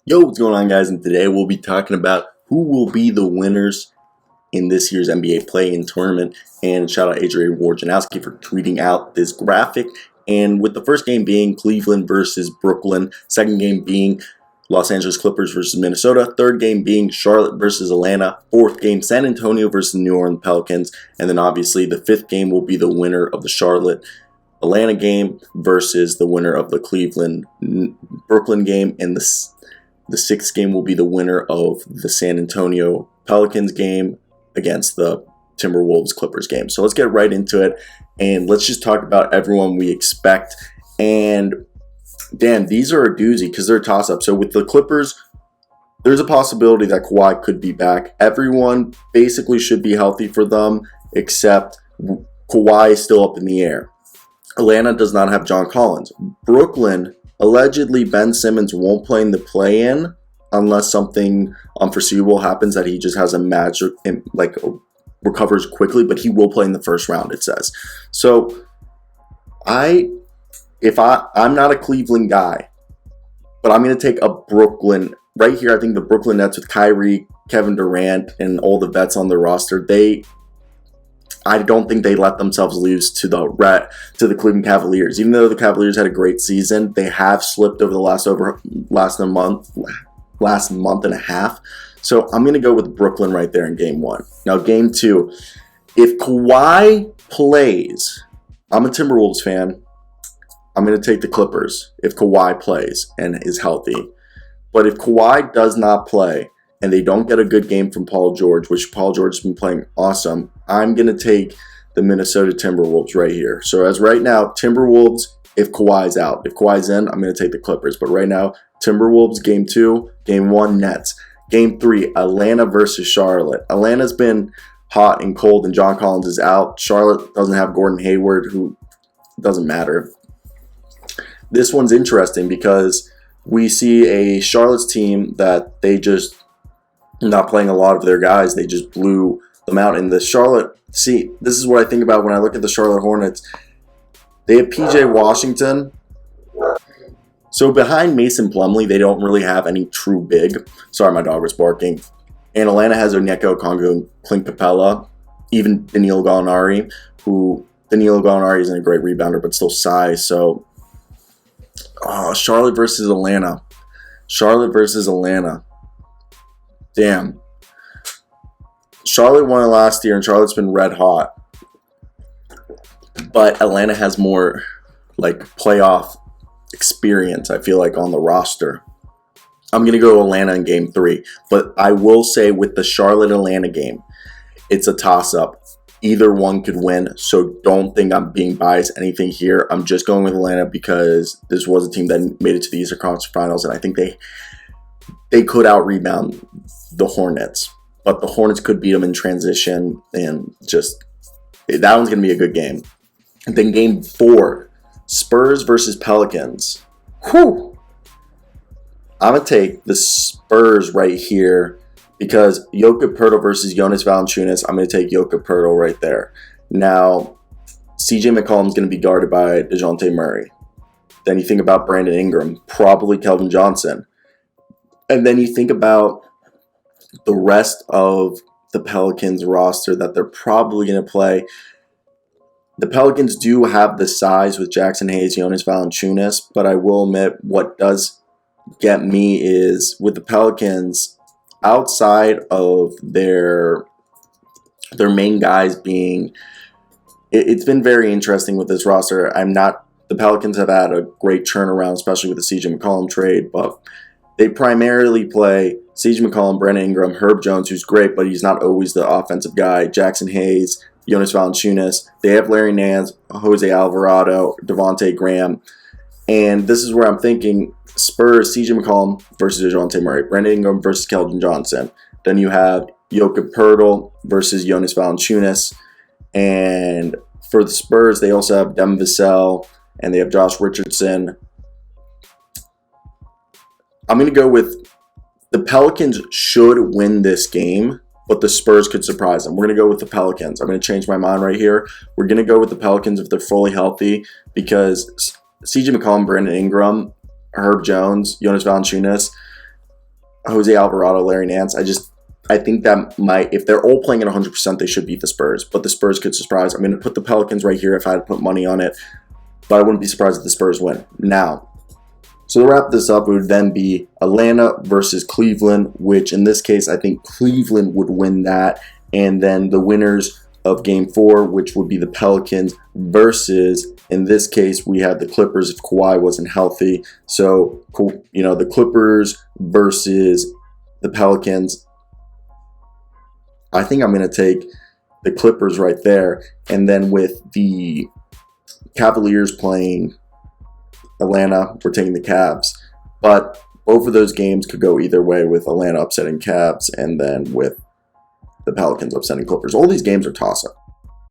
Yo, what's going on, guys? And today we'll be talking about who will be the winners in this year's NBA play-in tournament. And shout out Adrian Wojnarowski for tweeting out this graphic. And with the first game being Cleveland versus Brooklyn, second game being Los Angeles Clippers versus Minnesota, third game being Charlotte versus Atlanta, fourth game San Antonio versus New Orleans Pelicans, and then obviously the fifth game will be the winner of the Charlotte Atlanta game versus the winner of the Cleveland Brooklyn game, and the sixth game will be the winner of the San Antonio Pelicans game against the Timberwolves Clippers game. So let's get right into it, and let's just talk about everyone we expect. And damn, these are a doozy because they're a toss-up. So with the Clippers, there's a possibility that Kawhi could be back. Everyone basically should be healthy for them, except Kawhi is still up in the air. Atlanta does not have John Collins. Brooklyn, allegedly Ben Simmons won't play in the play-in unless something unforeseeable happens, that he just has a match, like recovers quickly, but he will play in the first round, it says. So I'm not a Cleveland guy, but I'm going to take a Brooklyn. Right here, I think the Brooklyn Nets with Kyrie, Kevin Durant, and all the vets on their roster, I don't think they let themselves lose to the Cleveland Cavaliers. Even though the Cavaliers had a great season, they have slipped over the last month and a half. So I'm going to go with Brooklyn right there in game one. Now, game two, if Kawhi plays, I'm a Timberwolves fan. I'm going to take the Clippers if Kawhi plays and is healthy. But if Kawhi does not play and they don't get a good game from Paul George, which Paul George has been playing awesome, I'm going to take the Minnesota Timberwolves right here. So as right now, Timberwolves if Kawhi's out. If Kawhi's in, I'm going to take the Clippers. But right now, Timberwolves game two, game one, Nets. Game three, Atlanta versus Charlotte. Atlanta's been hot and cold and John Collins is out. Charlotte doesn't have Gordon Hayward, who doesn't matter. This one's interesting because we see a Charlotte's team that they just not playing a lot of their guys. They just blew them out. And the Charlotte, see, this is what I think about when I look at the Charlotte Hornets. They have PJ Washington. So behind Mason Plumlee, they don't really have any true big. Sorry, my dog was barking. And Atlanta has Onyeka Okongwu and Clint Capella. Even Danilo Gallinari, Danilo Gallinari isn't a great rebounder, but still size. So, Charlotte versus Atlanta. Charlotte versus Atlanta. Damn. Charlotte won it last year, and Charlotte's been red hot. But Atlanta has more, playoff experience, I feel like, on the roster. I'm going to go Atlanta in game three. But I will say with the Charlotte-Atlanta game, it's a toss-up. Either one could win, so don't think I'm being biased anything here. I'm just going with Atlanta because this was a team that made it to the Eastern Conference Finals, and I think they could out-rebound the Hornets. But the Hornets could beat them in transition, and just that one's going to be a good game. And then game four, Spurs versus Pelicans. Whew! I'm going to take the Spurs right here because Jokic Poeltl versus Jonas Valanciunas. I'm going to take Jokic Poeltl right there. Now, CJ McCollum's going to be guarded by DeJounte Murray. Then you think about Brandon Ingram, probably Kelvin Johnson. And then you think about the rest of the Pelicans roster that they're probably going to play. The Pelicans do have the size with Jackson Hayes, Jonas Valanciunas, but I will admit what does get me is with the Pelicans, outside of their main guys being, it's been very interesting with this roster. The Pelicans have had a great turnaround, especially with the CJ McCollum trade, but they primarily play CJ McCollum, Brandon Ingram, Herb Jones, who's great, but he's not always the offensive guy, Jackson Hayes, Jonas Valanciunas. They have Larry Nance, Jose Alvarado, Devontae Graham. And this is where I'm thinking Spurs, CJ McCollum versus DeJounte Murray, Brandon Ingram versus Kelvin Johnson. Then you have Jokic Poeltl versus Jonas Valanciunas. And for the Spurs, they also have Devin Vassell and they have Josh Richardson. I'm going to go with the Pelicans should win this game, but the Spurs could surprise them. We're going to go with the Pelicans. I'm going to change my mind right here. We're going to go with the Pelicans if they're fully healthy because CJ McCollum, Brandon Ingram, Herb Jones, Jonas Valanciunas, Jose Alvarado, Larry Nance. I think that might, if they're all playing at 100%, they should beat the Spurs. But the Spurs could surprise. I'm going to put the Pelicans right here if I had to put money on it. But I wouldn't be surprised if the Spurs win. Now, so to wrap this up, it would then be Atlanta versus Cleveland, which in this case, I think Cleveland would win that. And then the winners of Game 4, which would be the Pelicans versus, in this case, we have the Clippers if Kawhi wasn't healthy. So, the Clippers versus the Pelicans. I think I'm going to take the Clippers right there. And then with the Cavaliers playing Atlanta, we're taking the Cavs. But both of those games could go either way, with Atlanta upsetting Cavs and then with the Pelicans upsetting Clippers. All these games are toss-up.